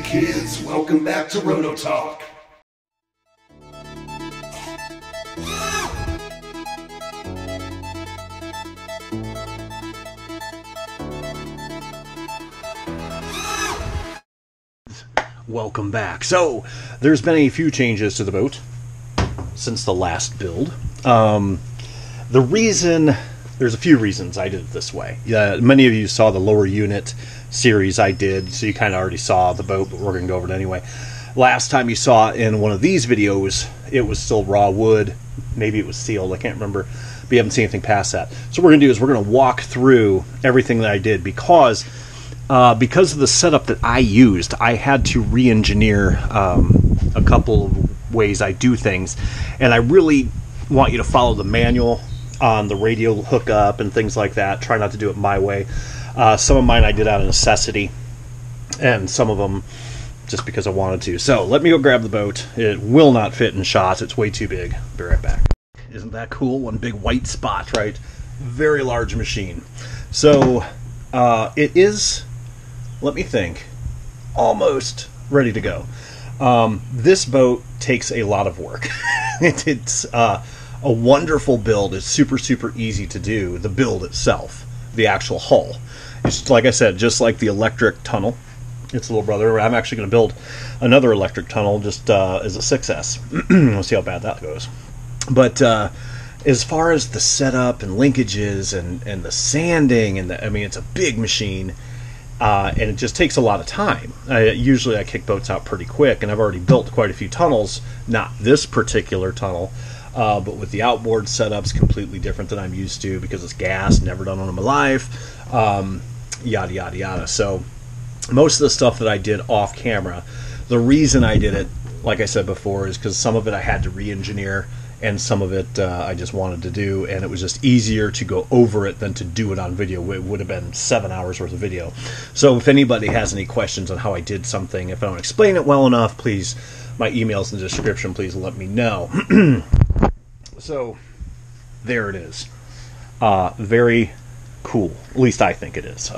kids, welcome back to Roto Talk. Welcome back. So, there's been a few changes to the boat since the last build. There's a few reasons I did it this way. Many of you saw the lower unit series I did, so you kind of already saw the boat, but we're going to go over it anyway. Last time you saw it in one of these videos, it was still raw wood. Maybe it was sealed, I can't remember, but you haven't seen anything past that. So what we're going to do is we're going to walk through everything that I did because of the setup that I used. I had to re-engineer a couple of ways I do things, and I really want you to follow the manual on the radio hookup and things like that. Try not to do it my way. Some of mine I did out of necessity, and some of them just because I wanted to. So let me go grab the boat. It will not fit in shots. It's way too big. Be right back. Isn't that cool? One big white spot, right? Very large machine. So it is, let me think, almost ready to go. This boat takes a lot of work. It's a wonderful build. It's super easy to do. The build itself, the actual hull, it's like I said, just like the electric tunnel, its little brother. I'm actually going to build another electric tunnel just as a 6S. We'll see how bad that goes. But as far as the setup and linkages and the sanding and I mean, it's a big machine. And it just takes a lot of time. Usually I kick boats out pretty quick, and I've already built quite a few tunnels. Not this particular tunnel, but with the outboard setups completely different than I'm used to because it's gas, never done one in my life, yada yada yada. So most of the stuff that I did off camera, the reason I did it, like I said before, is because some of it I had to re-engineer, and some of it I just wanted to do, and it was just easier to go over it than to do it on video. It would have been 7 hours worth of video. So if anybody has any questions on how I did something, if I don't explain it well enough, please, my email's in the description, please let me know. So there it is. Very cool. At least I think it is.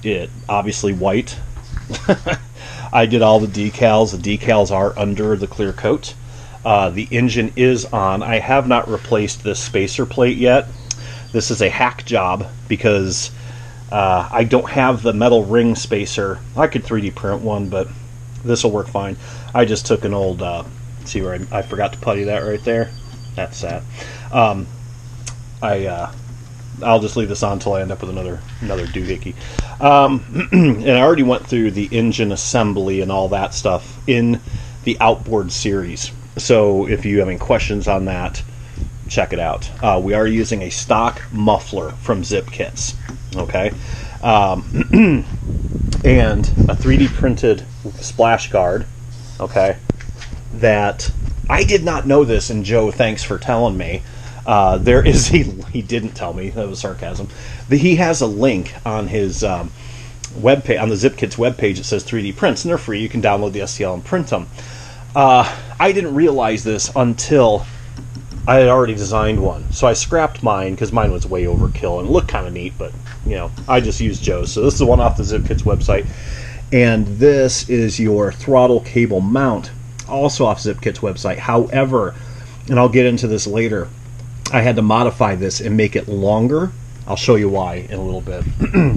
It obviously white. I did all the decals. The decals are under the clear coat. The engine is on. I have not replaced this spacer plate yet. This is a hack job because I don't have the metal ring spacer. I could 3D print one, but this will work fine. I just took an old, see where I forgot to putty that right there? That's sad. I'll just leave this on until I end up with another doohickey. And I already went through the engine assembly and all that stuff in the outboard series. So if you have any questions on that, check it out. We are using a stock muffler from ZippKits, okay? And a 3D printed splash guard, okay? That I did not know this, and Joe, thanks for telling me. There is he didn't tell me, that was sarcasm. He has a link on his webpage, on the ZippKits webpage. It says 3D prints, and they're free. You can download the STL and print them. I didn't realize this until I had already designed one. So I scrapped mine because mine was way overkill and it looked kind of neat, but you know, I just used Joe's. So this is the one off the ZippKits website. And this is your throttle cable mount, also off ZippKits website. However, and I'll get into this later, I had to modify this and make it longer. I'll show you why in a little bit.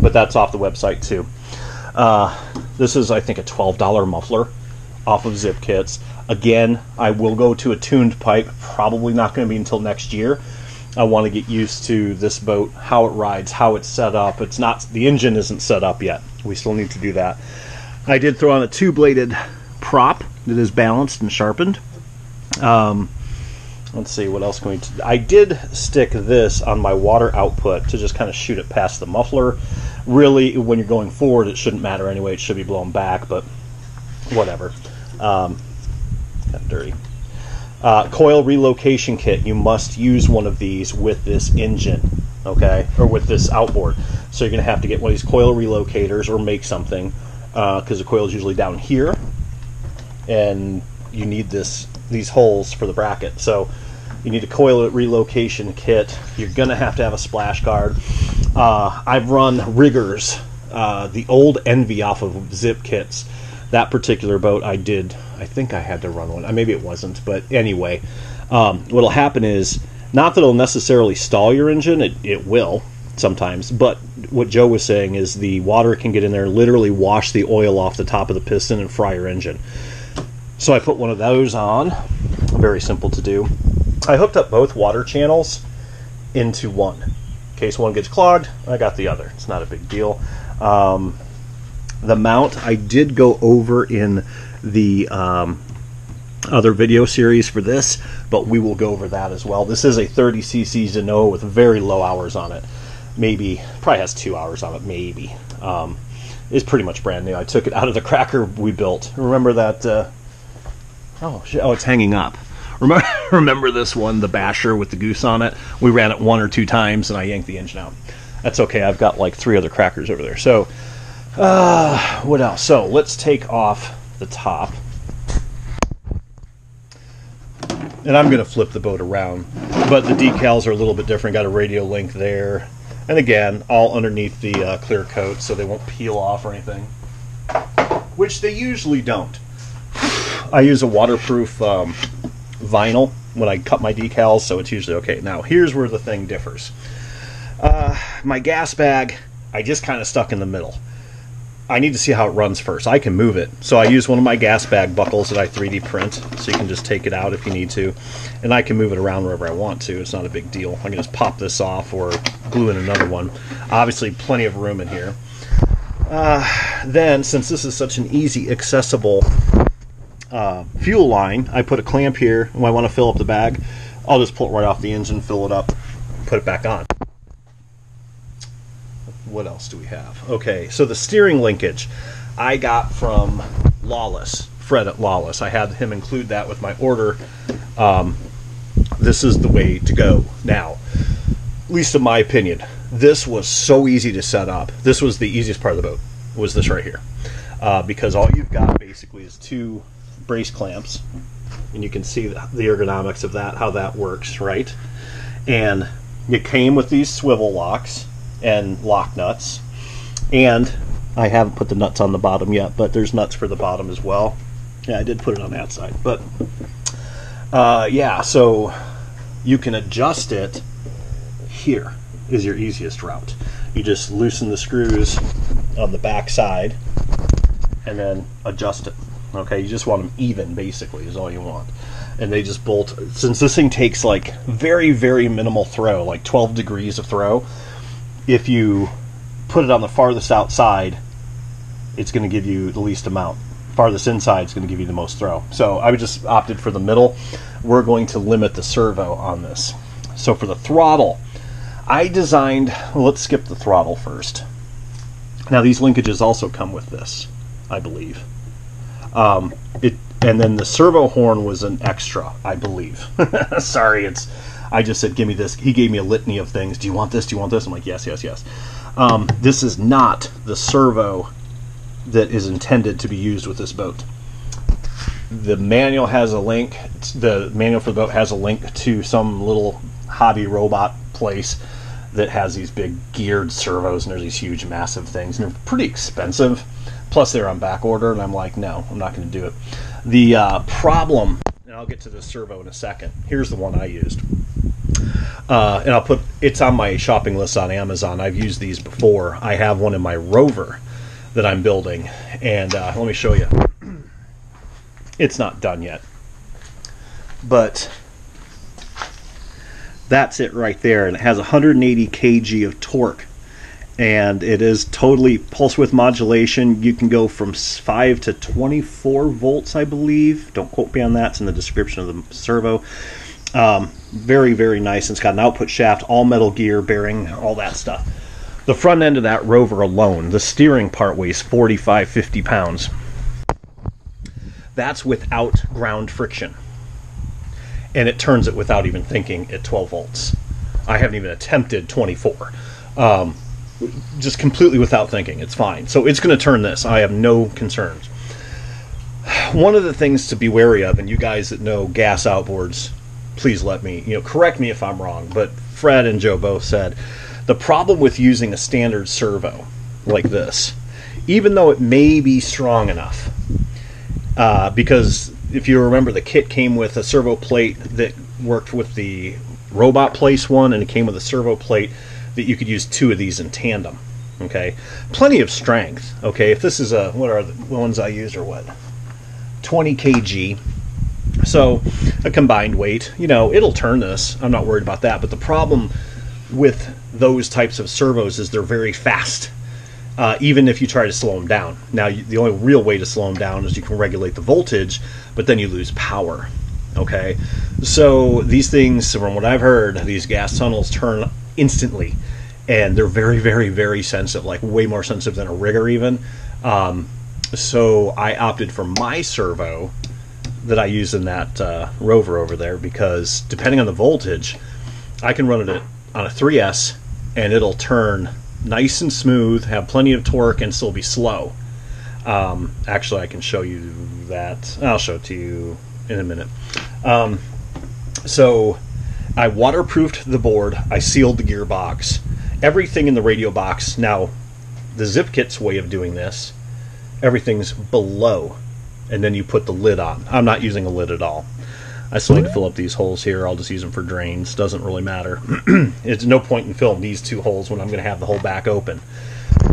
But that's off the website too. This is, I think, a $12 muffler off of ZippKits. Again, I will go to a tuned pipe. Probably not going to be until next year. I want to get used to this boat, how it rides, how it's set up. It's not, the engine isn't set up yet. We still need to do that. I did throw on a two-bladed prop that is balanced and sharpened. Let's see, what else can we... I did stick this on my water output to just kind of shoot it past the muffler. Really, when you're going forward, it shouldn't matter anyway. It should be blown back, but whatever. Kind of dirty. Coil relocation kit. You must use one of these with this engine, okay? Or with this outboard. So you're going to have to get one of these coil relocators or make something, because the coil is usually down here. And you need these holes for the bracket. So you need a coil relocation kit. You're going to have a splash guard. I've run riggers, the old Envy off of ZippKits. That particular boat I think I had to run one. Maybe it wasn't, but anyway, what'll happen is, not that it'll necessarily stall your engine, it will sometimes, but what Joe was saying is the water can get in there and literally wash the oil off the top of the piston and fry your engine. So I put one of those on, very simple to do. I hooked up both water channels into one. In case one gets clogged, I got the other. It's not a big deal. The mount I did go over in the other video series for this, but we will go over that as well. This is a 30cc Zeno with very low hours on it. Maybe, probably has 2 hours on it, maybe. It's pretty much brand new. I took it out of the cracker we built. Remember that, oh, it's hanging up. Remember this one, the Basher with the goose on it? We ran it 1 or 2 times and I yanked the engine out. That's okay, I've got like 3 other crackers over there. So, what else? So, let's take off the top. And I'm going to flip the boat around, but the decals are a little bit different. Got a radio link there. And again, all underneath the clear coat so they won't peel off or anything, which they usually don't. I use a waterproof vinyl when I cut my decals, so it's usually okay. Now, here's where the thing differs. My gas bag, I just kind of stuck in the middle. I need to see how it runs first. I can move it. So I use one of my gas bag buckles that I 3D print, so you can just take it out if you need to. And I can move it around wherever I want to. It's not a big deal. I can just pop this off or glue in another one. Obviously, plenty of room in here. Then, since this is such an easy, accessible fuel line, I put a clamp here. When I want to fill up the bag, I'll just pull it right off the engine, fill it up, put it back on. What else do we have? Okay, so the steering linkage I got from Lawless, Fred at Lawless. I had him include that with my order. This is the way to go now, at least in my opinion. This was so easy to set up. This was the easiest part of the boat, was this right here. Because all you've got basically is 2 brace clamps, and you can see the ergonomics of that, how that works, right? And it came with these swivel locks and lock nuts, and I haven't put the nuts on the bottom yet, but there's nuts for the bottom as well. Yeah, I did put it on that side, but yeah, so you can adjust it. Here is your easiest route. You just loosen the screws on the back side and then adjust it. Okay, you just want them even, basically, is all you want. And they just bolt. Since this thing takes like very, very minimal throw, like 12 degrees of throw, if you put it on the farthest outside, it's going to give you the least amount. Farthest inside is going to give you the most throw. So I would just opted for the middle. We're going to limit the servo on this. So for the throttle, I designed, well, let's skip the throttle first. Now these linkages also come with this, I believe. And then the servo horn was an extra, I believe. Sorry, I just said, give me this. He gave me a litany of things. Do you want this? Do you want this? I'm like, yes, yes, yes. This is not the servo that is intended to be used with this boat. The manual has a link. The manual for the boat has a link to some little hobby robot place that has these big geared servos, and there's these huge, massive things, and they're pretty expensive. Plus, they're on back order, and I'm like, no, I'm not going to do it. The problem, and I'll get to the servo in a second. Here's the one I used. And I'll put, it's on my shopping list on Amazon. I've used these before. I have one in my Rover that I'm building, and let me show you. It's not done yet, but that's it right there, and it has 180 kg of torque, and it is totally pulse width modulation. You can go from 5 to 24 volts, I believe. Don't quote me on that. It's in the description of the servo. Very, very nice. It's got an output shaft, all metal gear, bearing, all that stuff. The front end of that Rover alone, the steering part weighs 45, 50 pounds. That's without ground friction. And it turns it without even thinking at 12 volts. I haven't even attempted 24. Just completely without thinking. It's fine. So it's going to turn this. I have no concerns. One of the things to be wary of, and you guys that know gas outboards, please let me, correct me if I'm wrong, but Fred and Joe both said the problem with using a standard servo like this even though it may be strong enough. Because if you remember, the kit came with a servo plate that worked with the robot place one, and it came with a servo plate that you could use 2 of these in tandem. Okay, plenty of strength. Okay, if this is a, what are the ones I use, are what, 20 kg, so a combined weight, you know, it'll turn this. I'm not worried about that. But the problem with those types of servos is they're very fast, even if you try to slow them down. Now, the only real way to slow them down is you can regulate the voltage, but then you lose power. Okay, so these things, from what I've heard, these gas tunnels turn instantly, and they're very, very, very sensitive, like way more sensitive than a rigger even. So I opted for my servo that I use in that Rover over there, because depending on the voltage, I can run it on a 3S and it'll turn nice and smooth, have plenty of torque, and still be slow. Actually, I can show you that. I'll show it to you in a minute. So I waterproofed the board, I sealed the gearbox, everything in the radio box. Now, the ZippKits way of doing this, everything's below, and then you put the lid on. I'm not using a lid at all. I still need to fill up these holes here. I'll just use them for drains. Doesn't really matter. It's no point in filling these 2 holes when I'm going to have the whole back open.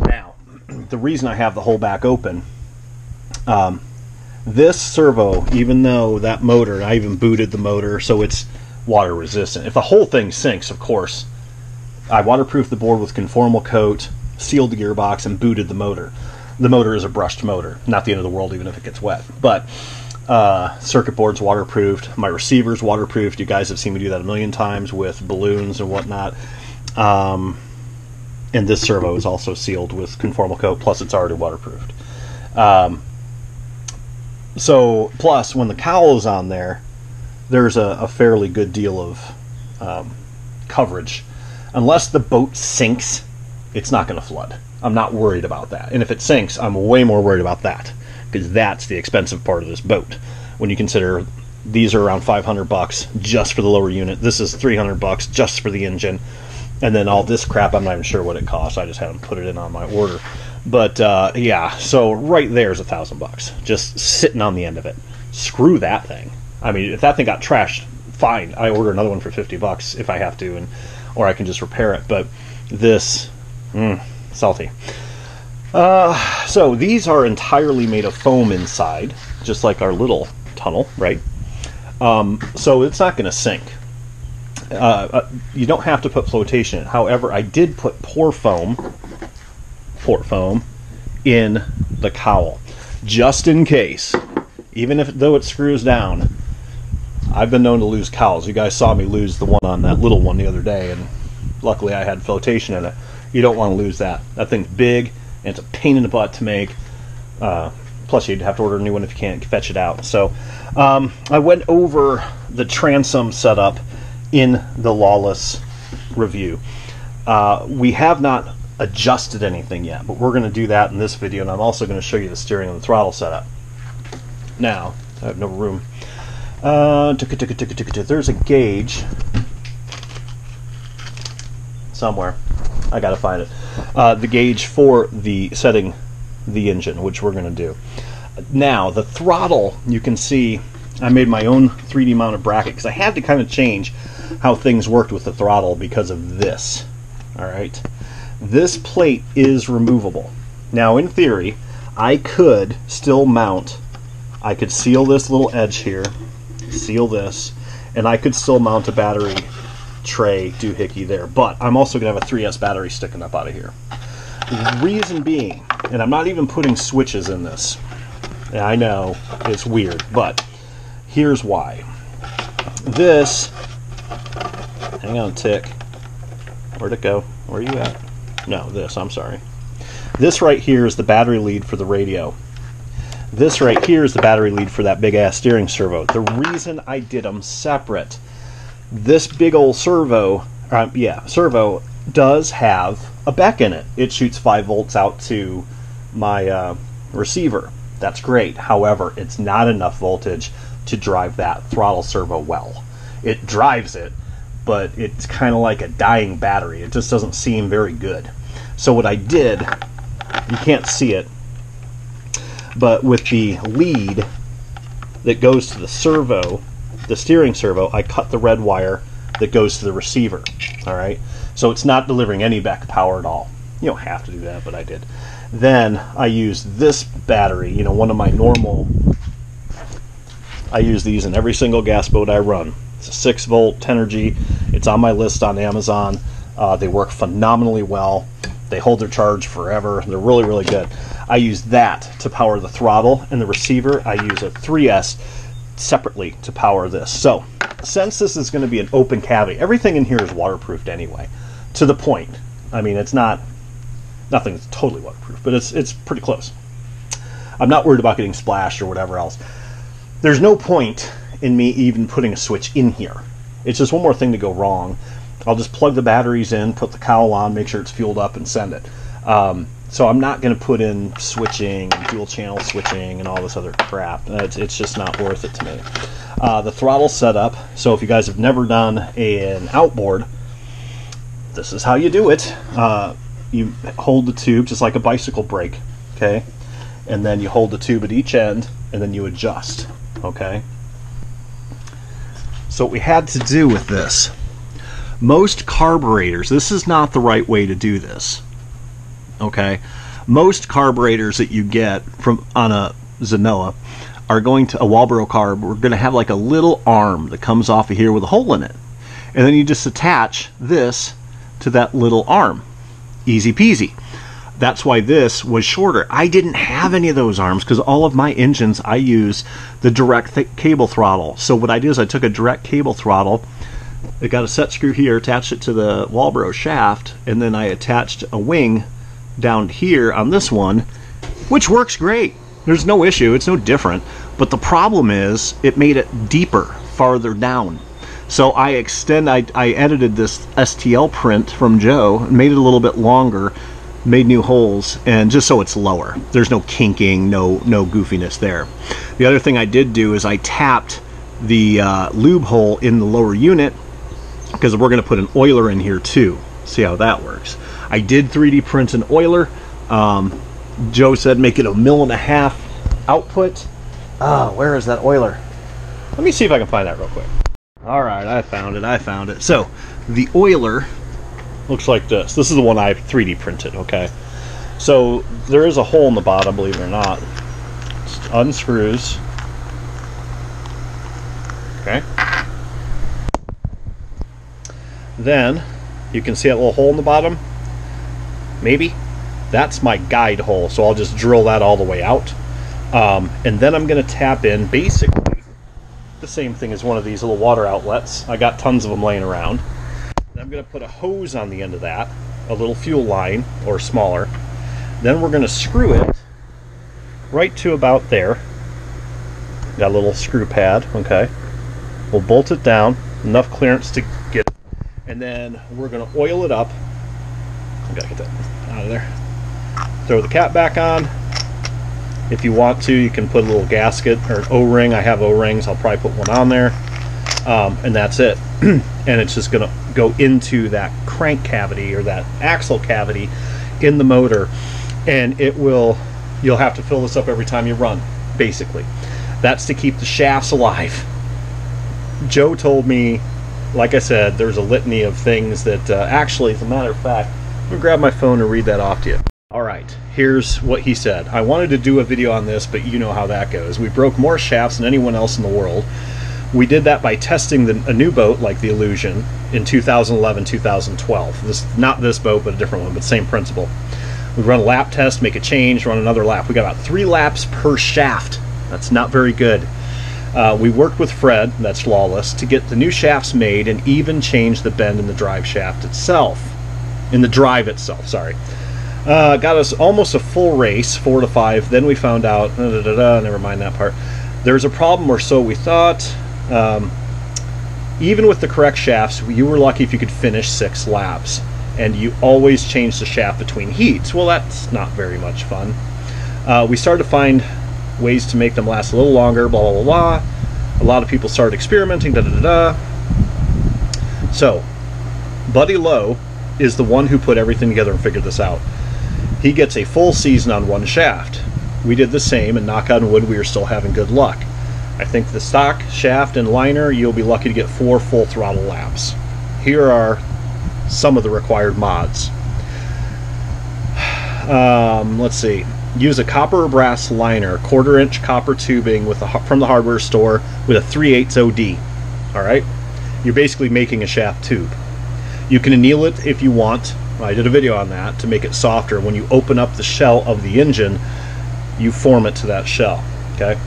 Now, the reason I have the whole back open, this servo, even though that motor, I even booted the motor so it's water resistant. If the whole thing sinks, of course, I waterproofed the board with conformal coat, sealed the gearbox, and booted the motor. The motor is a brushed motor. Not the end of the world even if it gets wet. But circuit board's waterproofed. My receiver's waterproofed. You guys have seen me do that a million times with balloons and whatnot. And this servo is also sealed with conformal coat, plus it's already waterproofed. So, plus, when the cowl is on there, there's a fairly good deal of coverage. Unless the boat sinks, it's not going to flood. I'm not worried about that. And if it sinks, I'm way more worried about that, because that's the expensive part of this boat. When you consider these are around $500 just for the lower unit, this is $300 just for the engine, and then all this crap, I'm not even sure what it costs. I just had them put it in on my order. But yeah, so right there's $1,000 just sitting on the end of it. Screw that thing. I mean, if that thing got trashed, fine. I order another one for $50 if I have to, or I can just repair it. But this, salty. So these are entirely made of foam inside, just like our little tunnel, right? So it's not going to sink. You don't have to put flotation in. However, I did put port foam in the cowl, just in case. Even though it screws down, I've been known to lose cowls. You guys saw me lose the one on that little one the other day, and luckily I had flotation in it. You don't want to lose that. That thing's big, and it's a pain in the butt to make. Plus, you'd have to order a new one if you can't fetch it out. So, I went over the transom setup in the Lawless review. We have not adjusted anything yet, but we're going to do that in this video, and I'm also going to show you the steering and the throttle setup. Now, I have no room. There's a gauge somewhere. I gotta find it. The gauge for the setting the engine, which we're going to do. Now, the throttle, you can see I made my own 3D mounted bracket because I had to kind of change how things worked with the throttle because of this. Alright, this plate is removable. Now, in theory, I could still mount, I could seal this little edge here, seal this, and I could still mount a battery tray doohickey there, but I'm also going to have a 3S battery sticking up out of here. The reason being, and I'm not even putting switches in this, and I know it's weird, but here's why. This, hang on a tick, where'd it go? Where are you at? No, this, I'm sorry. This right here is the battery lead for the radio. This right here is the battery lead for that big ass steering servo. The reason I did them separate, this big old servo, servo does have a BEC in it. It shoots 5 volts out to my receiver. That's great. However, it's not enough voltage to drive that throttle servo well. It drives it, but it's kind of like a dying battery. It just doesn't seem very good. So what I did, you can't see it, But with the lead that goes to the servo, the steering servo, I cut the red wire that goes to the receiver. All right, so it's not delivering any back power at all. You don't have to do that, but I did. Then I used this battery, you know, one of my normal, I use these in every single gas boat I run. It's a 6-volt Tenergy. It's on my list on Amazon. They work phenomenally well. They hold their charge forever. They're really, really good. I use that to power the throttle and the receiver. I use a 3S separately to power this. So since this is going to be an open cavity, everything in here is waterproofed anyway, to the point. I mean, it's not, nothing's totally waterproof, but it's pretty close. I'm not worried about getting splashed or whatever else. There's no point in me even putting a switch in here. It's just one more thing to go wrong. I'll just plug the batteries in, put the cowl on, make sure it's fueled up, and send it. So I'm not going to put in switching and dual channel switching and all this other crap. It's just not worth it to me. The throttle setup, so if you guys have never done an outboard, this is how you do it. You hold the tube just like a bicycle brake, okay? And then you hold the tube at each end, and then you adjust, okay? So what we had to do with this, most carburetors, this is not the right way to do this, okay? Most carburetors that you get from on a Zanoa are going to, a Walbro carb, we're going to have like a little arm that comes off of here with a hole in it. And then you just attach this to that little arm. Easy peasy. That's why this was shorter. I didn't have any of those arms because all of my engines I use the direct cable throttle. So what I did is I took a direct cable throttle, I got a set screw here, attached it to the Walbro shaft, and then I attached a wing down here on this one, which works great. There's no issue, it's no different. But the problem is it made it deeper, farther down. So I edited this STL print from Joe, made it a little bit longer, made new holes, and just so it's lower. There's no kinking, no goofiness there. The other thing I did do is I tapped the lube hole in the lower unit because we're going to put an oiler in here too. See how that works. I did 3D print an oiler. Joe said make it 1.5 mil output. Where is that oiler? Let me see if I can find that real quick. Alright, I found it. So the oiler looks like this. This is the one I 3D printed, okay? So there is a hole in the bottom, believe it or not. Just unscrews. Okay. Then you can see that little hole in the bottom. Maybe. That's my guide hole, so I'll just drill that all the way out. And then I'm going to tap in basically the same thing as one of these little water outlets. I got tons of them laying around. And I'm going to put a hose on the end of that, a little fuel line, or smaller. Then we're going to screw it right to about there. Got a little screw pad, okay. We'll bolt it down, enough clearance to get it. And then we're going to oil it up. I've got to get that out of there. Throw the cap back on. If you want to, you can put a little gasket or an O-ring. I have O-rings. I'll probably put one on there. And that's it. And it's just going to go into that crank cavity or that axle cavity in the motor. And it will, you'll have to fill this up every time you run, basically. That's to keep the shafts alive. Joe told me, like I said, there's a litany of things that actually, as a matter of fact, I'm going to grab my phone and read that off to you. Alright, here's what he said. I wanted to do a video on this, but you know how that goes. We broke more shafts than anyone else in the world. We did that by testing a new boat, like the Illusion, in 2011, 2012. Not this boat, but a different one, but same principle. We run a lap test, make a change, run another lap. We got about 3 laps per shaft. That's not very good. We worked with Fred, that's Lawless, to get the new shafts made and even change the bend in the drive shaft itself. In the drive itself, sorry. Got us almost a full race, 4 to 5. Then we found out, never mind that part. There's a problem, or so we thought. Even with the correct shafts, you were lucky if you could finish 6 laps. And you always change the shaft between heats. Well, that's not very much fun. We started to find ways to make them last a little longer, blah, blah, blah, blah. A lot of people started experimenting, So, Buddy Lowe is the one who put everything together and figured this out. He gets a full season on one shaft. we did the same, and knock on wood, we are still having good luck. I think the stock, shaft, and liner, you'll be lucky to get 4 full throttle laps. Here are some of the required mods. Let's see. Use a copper or brass liner, 1/4 inch copper tubing from the hardware store with a 3/8 OD. Alright? You're basically making a shaft tube. You can anneal it if you want. I did a video on that to make it softer. When you open up the shell of the engine, you form it to that shell. Okay?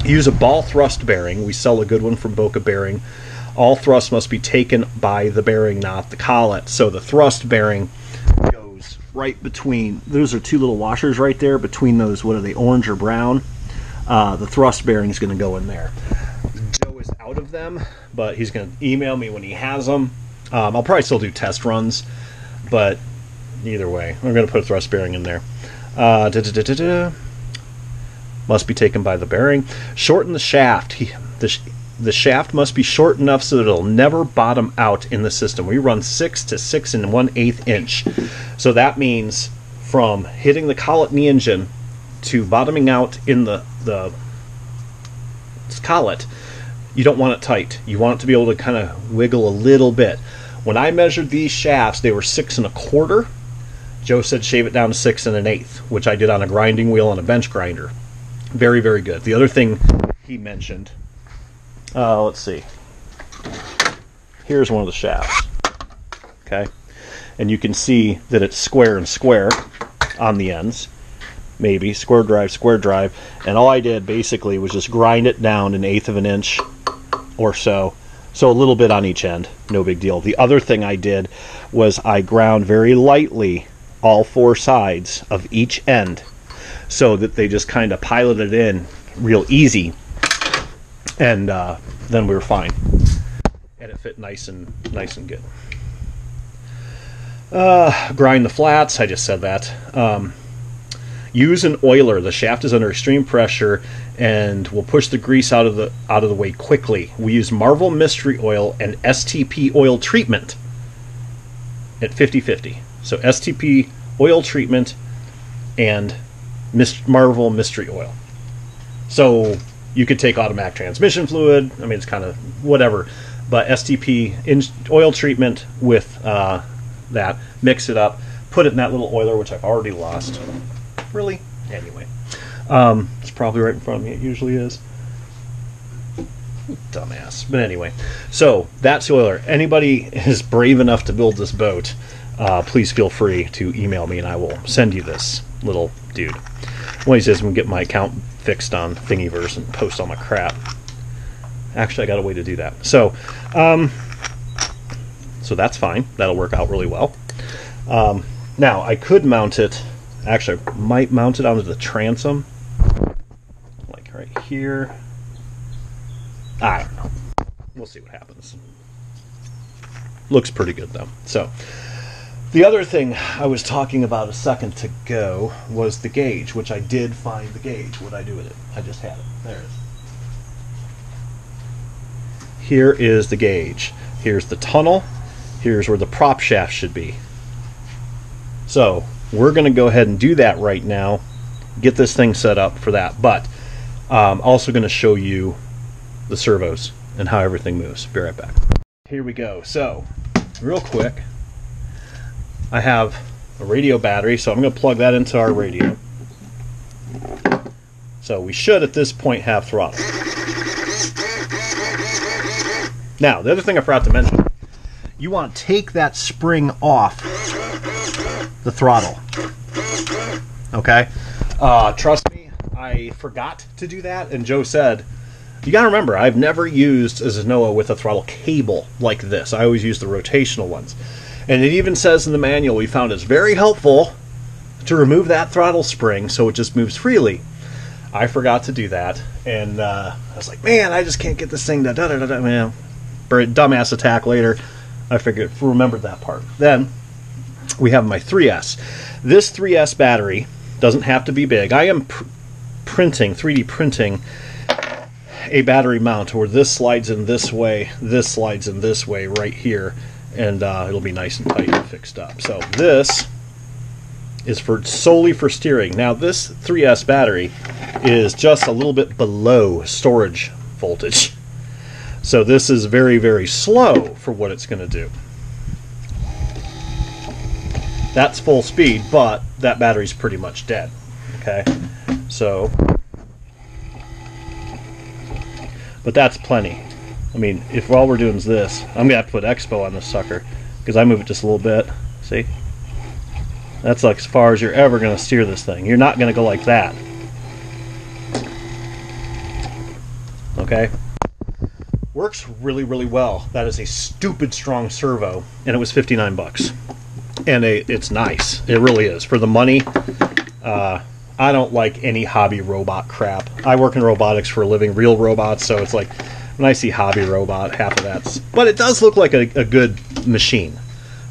Use a ball thrust bearing. We sell a good one from Boca Bearing. All thrust must be taken by the bearing, not the collet. So the thrust bearing goes right between, those are 2 little washers right there, between those, what are they, orange or brown? The thrust bearing is going to go in there. Joe is out of them, but he's going to email me when he has them. I'll probably still do test runs, but either way, I'm going to put a thrust bearing in there. Must be taken by the bearing. Shorten the shaft. The shaft must be short enough so that it'll never bottom out in the system. We run 6 to 6 1/8 inch. So that means from hitting the collet in the engine to bottoming out in the collet, you don't want it tight. You want it to be able to kind of wiggle a little bit. When I measured these shafts, they were 6 1/4. Joe said shave it down to 6 1/8, which I did on a grinding wheel and a bench grinder. Very, very good. The other thing he mentioned, let's see. Here's one of the shafts. Okay, and you can see that it's square and square on the ends. Maybe square drive, and all I did basically was just grind it down 1/8 of an inch or so. So a little bit on each end, no big deal. The other thing I did was I ground very lightly all 4 sides of each end, so that they just kind of piloted in real easy, and then we were fine, and it fit nice and good. Grind the flats. I just said that. Use an oiler. The shaft is under extreme pressure and will push the grease out of the way quickly. We use Marvel Mystery Oil and STP oil treatment at 50/50. So STP oil treatment and Marvel Mystery Oil. So you could take automatic transmission fluid. I mean, it's kind of whatever. But STP oil treatment with that, mix it up, put it in that little oiler, which I've already lost. Really? Anyway. It's probably right in front of me. It usually is. Dumbass. But anyway. So, that's the oiler. Anybody is brave enough to build this boat, please feel free to email me and I will send you this little dude. Well, he says I'm going to get my account fixed on Thingiverse and post all my crap. Actually, I got a way to do that. So that's fine. That'll work out really well. Now, I could mount it. Actually, I might mount it onto the transom. Like right here. I don't know. We'll see what happens. Looks pretty good, though. So, the other thing I was talking about a second ago was the gauge, which I did find the gauge. What'd I do with it? I just had it. There it is. Here is the gauge. Here's the tunnel. Here's where the prop shaft should be. So, we're going to go ahead and do that right now. Get this thing set up for that. But I'm also going to show you the servos and how everything moves. Be right back. Here we go. So, real quick, I have a radio battery, so I'm going to plug that into our radio. So we should at this point have throttle. Now, the other thing I forgot to mention, you want to take that spring off the throttle. Okay? Trust me, I forgot to do that, and Joe said, you gotta remember, I've never used a Zenoa with a throttle cable like this. I always use the rotational ones. And it even says in the manual, we found it's very helpful to remove that throttle spring so it just moves freely. I forgot to do that, and I was like, man, I just can't get this thing to da-da-da-da, man. Dumbass attack later. I figured, remembered that part. Then, we have my 3S. This 3S battery doesn't have to be big. I am printing, 3D printing, a battery mount where this slides in this way, this slides in this way right here, and it'll be nice and tight and fixed up. So this is solely for steering. Now this 3S battery is just a little bit below storage voltage. So this is very, very slow for what it's going to do. That's full speed, but that battery's pretty much dead. Okay, so, but that's plenty. I mean, if all we're doing is this, I'm going to have to put Expo on this sucker, because I move it just a little bit. See? That's like as far as you're ever going to steer this thing. You're not going to go like that. Okay? Works really, really well. That is a stupid strong servo, and it was 59 bucks. And it's nice. It really is. For the money, I don't like any hobby robot crap. I work in robotics for a living, real robots, so it's like, when I see hobby robot, half of that's... But it does look like a good machine.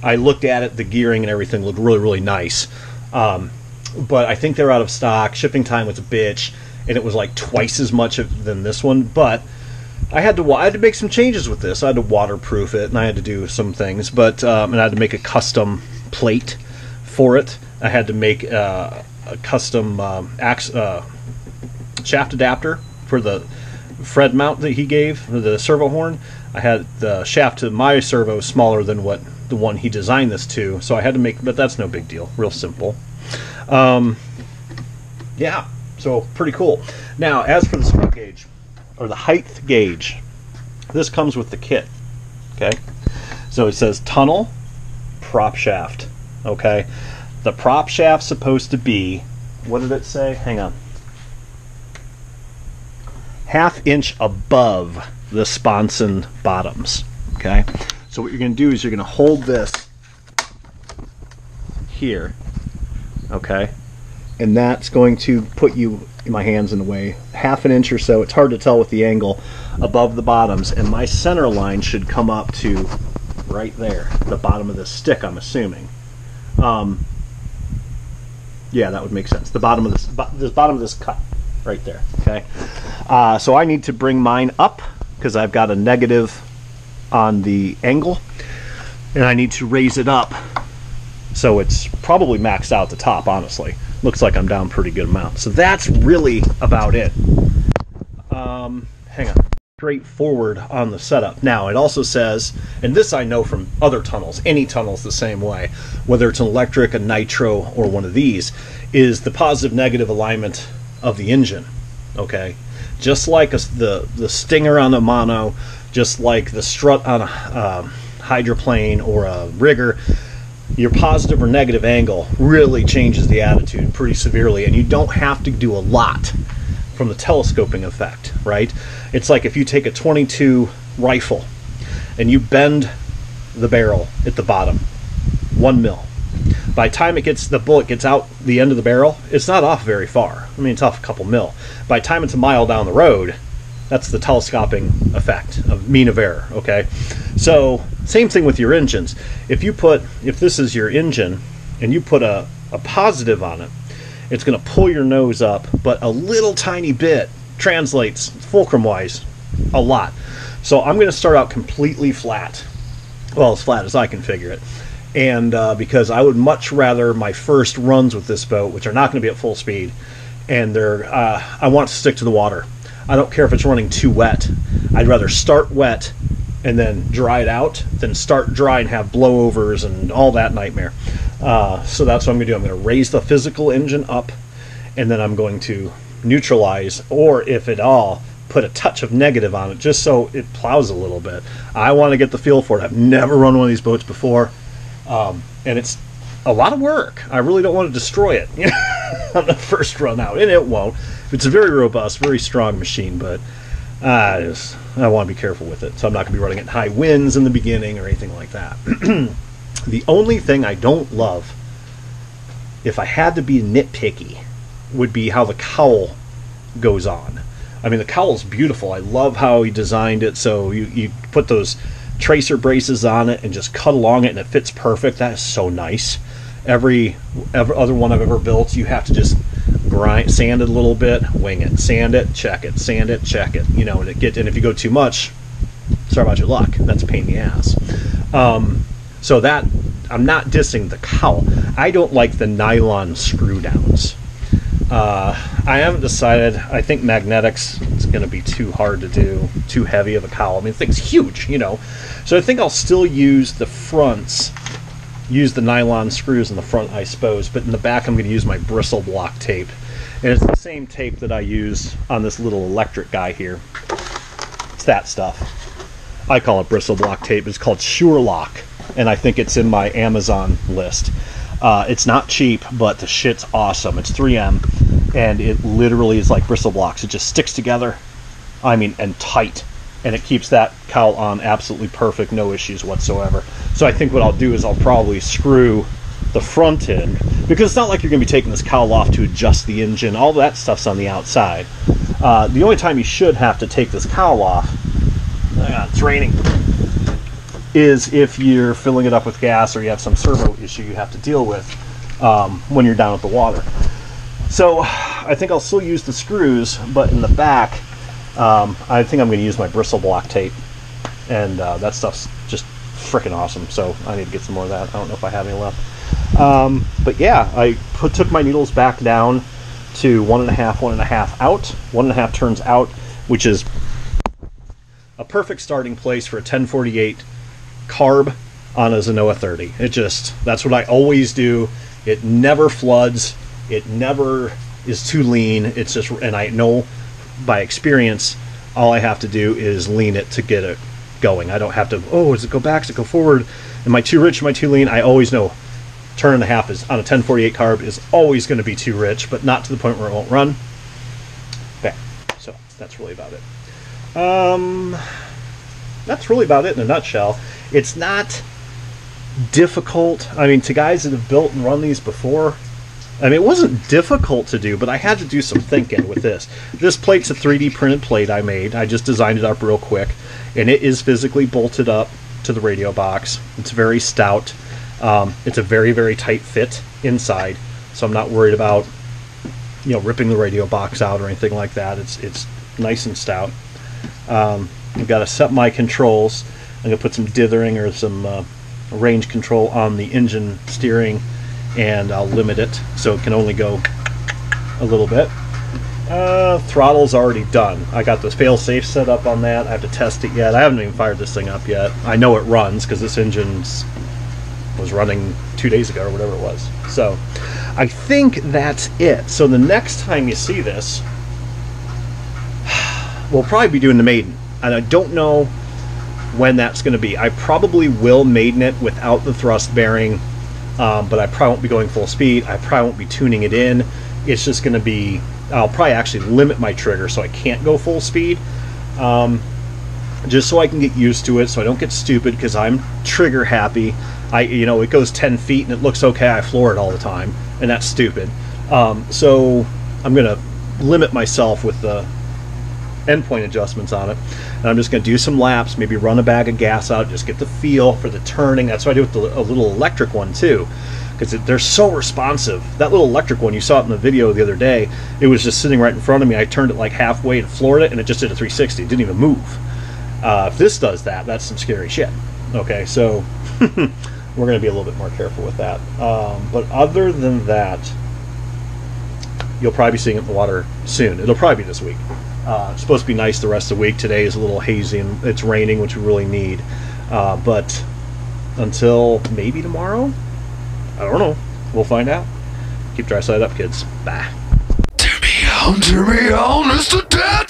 I looked at it, the gearing and everything looked really, really nice. But I think they're out of stock. Shipping time was a bitch, and it was like twice as much than this one. But I had to make some changes with this. I had to waterproof it, and I had to do some things. But and I had to make a custom plate for it. I had to make a custom shaft adapter for the Fred mount that he gave, the servo horn. I had the shaft to my servo smaller than what the one he designed this to, so I had to make, but that's no big deal, real simple. Yeah, so pretty cool. Now, as for the strut gauge, or the height gauge, this comes with the kit, okay? So it says tunnel, prop shaft, okay? The prop shaft's supposed to be, what did it say? Hang on. ½ inch above the sponson bottoms, okay? So what you're going to do is you're going to hold this here, okay? And that's going to put you, my hand's in the way, ½ an inch or so, it's hard to tell with the angle, above the bottoms, and my center line should come up to right there, the bottom of this stick, I'm assuming. Yeah, that would make sense. The bottom of this bottom of this cut, right there, okay? So I need to bring mine up, because I've got a negative on the angle, and I need to raise it up so it's probably maxed out the top. Honestly, looks like I'm down pretty good amount, so that's really about it. Hang on. Straightforward on the setup. Now it also says, and this I know from other tunnels, any tunnel's the same way, whether it's an electric, a nitro, or one of these, is the positive negative alignment of the engine, okay? Just like the stinger on a mono, just like the strut on a hydroplane or a rigger, your positive or negative angle really changes the attitude pretty severely, and you don't have to do a lot from the telescoping effect, right? It's like if you take a .22 rifle and you bend the barrel at the bottom 1 mil. By the time the bullet gets out the end of the barrel, it's not off very far. I mean, it's off a couple mil. By the time it's a mile down the road, that's the telescoping effect of mean of error, okay? So, same thing with your engines. If this is your engine and you put a positive on it, it's going to pull your nose up, but a little tiny bit translates fulcrum-wise a lot. So I'm going to start out completely flat. Well, as flat as I can figure it. And because I would much rather my first runs with this boat, which are not going to be at full speed, and I want to stick to the water. I don't care if it's running too wet. I'd rather start wet and then dry it out than start dry and have blowovers and all that nightmare. So that's what I'm going to do. I'm going to raise the physical engine up, and then I'm going to neutralize, or if at all, put a touch of negative on it just so it plows a little bit. I want to get the feel for it. I've never run one of these boats before, and it's a lot of work. I really don't want to destroy it on the first run out, and it won't. It's a very robust, very strong machine, but I want to be careful with it, so I'm not going to be running it in high winds in the beginning or anything like that. The only thing I don't love, if I had to be nitpicky, would be how the cowl goes on. I mean, the cowl's beautiful. I love how he designed it, so you put those tracer braces on it and just cut along it, and it fits perfect. That is so nice. Every other one I've ever built, you have to just sand it a little bit, wing it, sand it, check it, sand it, check it. You know, and if you go too much, sorry about your luck. That's a pain in the ass. So that I'm not dissing the cowl. I don't like the nylon screw downs. I haven't decided. I think magnetics is going to be too hard to do, too heavy of a cowl. I mean, the thing's huge, you know. So I think I'll still use the fronts, use the nylon screws in the front, I suppose, but in the back I'm going to use my bristle block tape. And it's the same tape that I use on this little electric guy here. It's that stuff. I call it bristle block tape. It's called Sure-Lock, and I think it's in my Amazon list. It's not cheap, but the shit's awesome. It's 3M, and it literally is like bristle blocks. It just sticks together, I mean, and tight, and it keeps that cowl on absolutely perfect, no issues whatsoever. So I think what I'll do is I'll probably screw the front in, because it's not like you're going to be taking this cowl off to adjust the engine. All that stuff's on the outside. The only time you should have to take this cowl off, it's raining, is if you're filling it up with gas or you have some servo issue you have to deal with when you're down at the water. So I think I'll still use the screws, but in the back I think I'm going to use my bristle block tape, and that stuff's just freaking awesome. So I need to get some more of that. I don't know if I have any left. But yeah, I took my needles back down to 1.5 out, 1.5 turns out, which is a perfect starting place for a 1048 carb on a Zenoa 30. That's what I always do. It never floods. It never is too lean. It's just, and I know by experience, all I have to do is lean it to get it going. I don't have to, does it go back, does it go forward? Am I too rich, am I too lean? I always know turn and a half is on a 1048 carb is always going to be too rich, but not to the point where it won't run. Okay, so that's really about it. That's really about it in a nutshell. It's not difficult. I mean, to guys that have built and run these before, I mean, it wasn't difficult to do, but I had to do some thinking with this. This plate's a 3D printed plate I made. I just designed it up real quick, and it is physically bolted up to the radio box. It's very stout. It's a very, very tight fit inside, so I'm not worried about, ripping the radio box out or anything like that. It's nice and stout. I've got to set my controls. I'm going to put some dithering or some range control on the engine steering, and I'll limit it so it can only go a little bit. Throttle's already done. I got this fail-safe set up on that. I have to test it yet. I haven't even fired this thing up yet. I know it runs because this engine was running 2 days ago or whatever it was. So I think that's it. So the next time you see this, we'll probably be doing the maiden, and I don't know when that's going to be. I probably will maiden it without the thrust bearing, but I probably won't be going full speed. I probably won't be tuning it in. It's just going to be, I'll probably actually limit my trigger so I can't go full speed, just so I can get used to it, so I don't get stupid, because I'm trigger happy. It goes 10 feet and it looks okay. I floor it all the time, and that's stupid. So I'm going to limit myself with the endpoint adjustments on it, and I'm just going to do some laps, maybe run a bag of gas out, just get the feel for the turning. That's what I do with a little electric one too, because they're so responsive. That little electric one, you saw it in the video the other day, it was just sitting right in front of me. I turned it like halfway and floored it, and it just did a 360. It didn't even move. If this does that, that's some scary shit. Okay, so we're going to be a little bit more careful with that. But other than that, you'll probably be seeing it in the water soon. It'll probably be this week. It's supposed to be nice the rest of the week. Today is a little hazy and it's raining, which we really need. But until maybe tomorrow, I don't know. We'll find out. Keep dry side up, kids. Bye. Turn me on, it's the dead